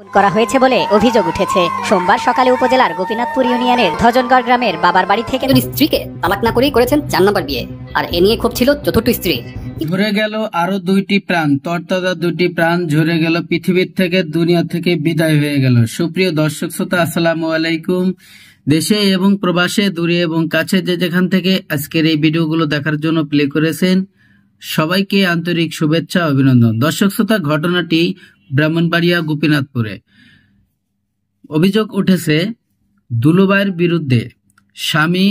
খুন করা হয়েছে বলে অভিযোগ উঠেছে। সোমবার সকালে উপজেলার গোপীনাথপুর ইউনিয়নের ধজনগড় গ্রামের বাবার বাড়ি থেকে স্ত্রীকে তালাক না করেই করেছেন 4 নম্বর বিয়ে, আর এ নিয়ে ক্ষোভ ছিল চতুর্থ স্ত্রী। ঝরে গেল আরো 2টি প্রাণ, তরতাজা 2টি প্রাণ ঝরে গেল পৃথিবীর থেকে, দুনিয়া থেকে বিদায় হয়ে গেল। সুপ্রিয় দর্শক শ্রোতা, আসসালামু আলাইকুম। দেশে এবং প্রবাসে, দূরে এবং কাছে যে যেখান থেকে আজকের এই ভিডিওগুলো দেখার জন্য প্লে করেছেন, সবাইকে আন্তরিক শুভেচ্ছা, অভিনন্দন। দর্শক শ্রোতা, ঘটনাটি ব্রাহ্মণবাড়িয়া গোপীনাথপুরে। অভিযোগ উঠেছে দুলুভাইয়ের বিরুদ্ধে। স্বামী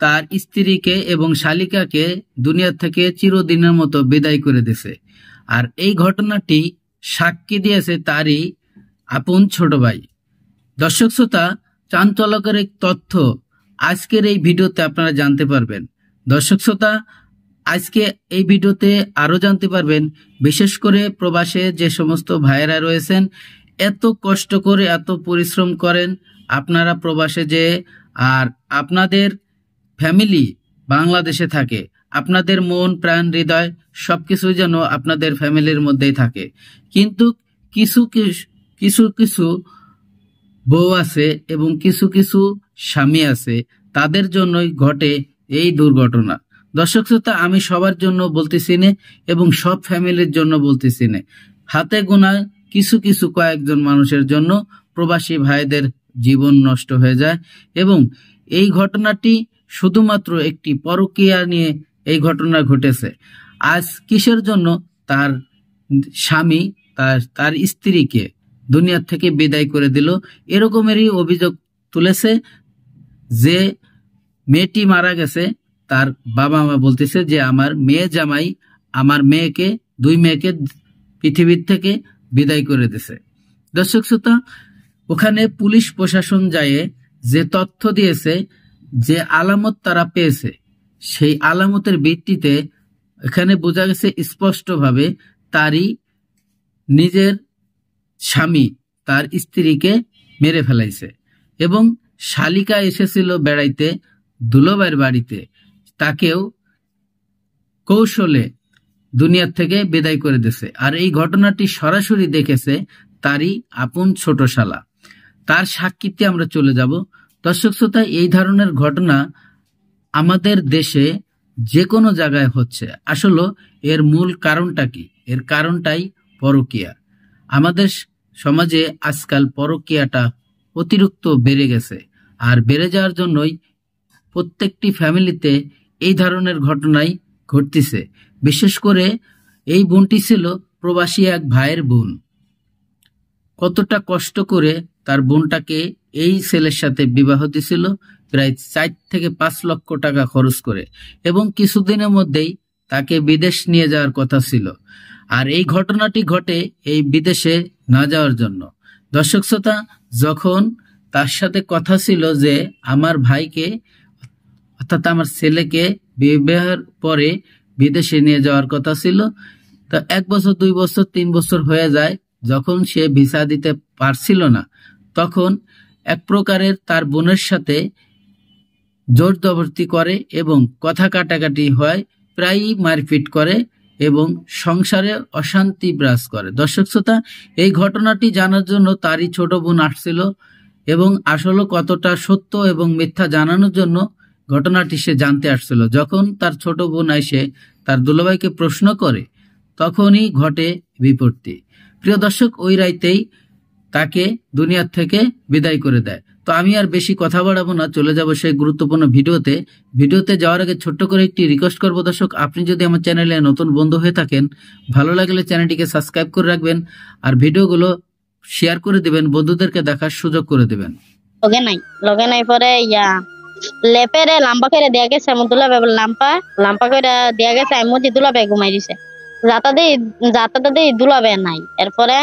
তার স্ত্রীকে এবং শালিকাকে দুনিয়া থেকে চিরদিনের মতো বিদায় করে দিয়েছে। আর এই ঘটনাটি সাক্ষী দিয়েছে তারই আপন ছোট ভাই। দর্শক শ্রোতা, চাঞ্চল্যকর এক তথ্য আজকের এই ভিডিওতে আপনারা জানতে পারবেন। দর্শক শ্রোতা, আজকে এই ভিডিওতে আরো জানতে পারবেন, বিশেষ করে প্রবাসে যে সমস্ত ভাইয়েরা রয়েছেন, এত কষ্ট করে এত পরিশ্রম করেন আপনারা প্রবাসে যে, আর আপনাদের ফ্যামিলি বাংলাদেশে থাকে, আপনাদের মন প্রাণ হৃদয় সবকিছু যেন আপনাদের ফ্যামিলির মধ্যেই থাকে, কিন্তু কিছু কিছু কিছু বউ আছে এবং কিছু কিছু স্বামী আছে, তাদের জন্যই ঘটে এই দুর্ঘটনা। দর্শক শ্রোতা, আমি সবার জন্য বলতেছি না এবং সব ফ্যামিলির জন্য বলতেছি না, হাতে গোনা কিছু কিছু কয়েকজন মানুষের জন্য প্রবাসী ভাইদের জীবন নষ্ট হয়ে যায়। এবং এই ঘটনাটি শুধুমাত্র একটি পরকীয়া নিয়ে এই ঘটনা ঘটেছে। আজ কিসের জন্য তার স্বামী তার স্ত্রীকে দুনিয়া থেকে বিদায় করে দিল, এরকমেরই অভিযোগ তুলেছে। যে মেয়েটি মারা গেছে তার বাবা মা বলতেছে যে আমার মেয়ে জামাই আমার দুই মেয়েকে পৃথিবীর থেকে বিদায় করে দিছে। দর্শক শ্রোতা, ওখানে পুলিশ প্রশাসন যায় যে তথ্য দিয়েছে, যে আলামত তারা পেয়েছে, সেই আলামতের ভিত্তিতে এখানে বোঝা গেছে স্পষ্টভাবে তারই নিজের স্বামী তার স্ত্রীকে মেরে ফেলাইছে। এবং শালিকা এসেছিল বেড়াইতে দুলুভাইয়ের বাড়িতে, তাকেও কৌশলে দুনিয়া থেকে বিদায় করে দিয়েছে। আর এই ঘটনাটি সরাসরি দেখেছে তারই আপন ছোট শালা। তার সাক্ষীতে আমরা চলে যাব। দর্শক শ্রোতা, এই ধরনের ঘটনা আমাদের দেশে যে কোনো জায়গায় হচ্ছে। আসলে এর মূল কারণটা কি? এর কারণটাই পরকীয়া। আমাদের সমাজে আজকাল পরকীয়াটা অতিরিক্ত বেড়ে গেছে, আর বেড়ে যাওয়ার জন্যই প্রত্যেকটি ফ্যামিলিতে এই ধরনের ঘটনাই ঘটতেছে। বিশেষ করে এই বোনটি ছিল প্রবাসী এক ভাইয়ের বোন। কতটা কষ্ট করে তার বোনটাকে এই ছেলের সাথে বিবাহ দিছিল, প্রায় 4 থেকে 5 লক্ষ টাকা খরচ করে, এবং কিছুদিনের মধ্যেই তাকে বিদেশ নিয়ে যাওয়ার কথা ছিল। আর এই ঘটনাটি ঘটে এই বিদেশে না যাওয়ার জন্য। দর্শক শ্রোতা, যখন তার সাথে কথা ছিল যে আমার ভাইকে অর্থাৎ আমার ছেলেকে বিবাহের পরে বিদেশে নিয়ে যাওয়ার কথা ছিল, তো 1 বছর 2 বছর 3 বছর হয়ে যায়, যখন সে ভিসা দিতে পারছিল না, তখন এক প্রকারের তার বোনের সাথে জোর জবরদস্তি করে এবং কথা কাটাকাটি হয়, প্রায়ই মারপিট করে এবং সংসারে অশান্তি বিরাজ করে। দর্শক শ্রোতা, এই ঘটনাটি জানার জন্য তারই ছোট বোন আসছিল এবং আসলে কতটা সত্য এবং মিথ্যা জানানোর জন্য ঘটনাটি সে জানতে আসছিল। যখন তার ছোট বোন এসে তার দুলাভাইকে প্রশ্ন করে, তখনই ঘটে বিপত্তি। প্রিয় দর্শক, ওই রাইতেই তাকে দুনিয়ার থেকে বিদায় করে দেয়। তো আমি আর বেশি কথা বাড়াবো না, চলে যাব সেই গুরুত্বপূর্ণ ভিডিওতে যাওয়ার আগে ছোট্ট করে একটি রিকোয়েস্ট করবো। দর্শক, আপনি যদি আমার চ্যানেলে নতুন বন্ধু হয়ে থাকেন, ভালো লাগলে চ্যানেলটিকে সাবস্ক্রাইব করে রাখবেন, আর ভিডিওগুলো শেয়ার করে দিবেন, বন্ধুদেরকে দেখার সুযোগ করে দিবেন। লগে নাই পরে লেপেরে লাম্পা করে দেয়া গেছে, দুলা বেবল লাম্পা করে দেয়া গেছে, আমি দুলাবে ঘুমাই দিছে, যাতা দিয়ে দুলাবে নাই। এরপরে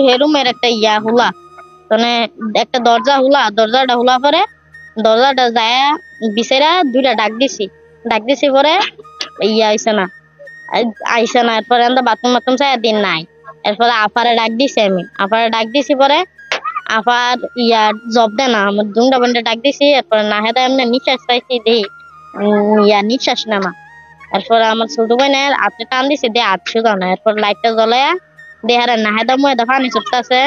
হেরুমের একটা হুলা, মানে একটা দরজাটা হুলা পরে দরজাটা যায় বিছেরা 2টা ডাক দিছি পরে আইসে না। এরপরে আমরা বাথরুম চাই দিন নাই। এরপরে আপারে ডাক দিছি পরে আপার জব দে না, আমার 2টা বোনটা ডাক দিছি। এরপরে না হেদা এমনি নিঃশ্বাস পাইছি, দেই নিঃশ্বাস নেমা। এরপরে আমার ছোট বোনের হাতে টান দিছে, দিয়ে হাত শুকানো। এরপর লাইটটা জ্বলায়া দেহারে না হেদা মুয়ে দা পানি ছুটতাছে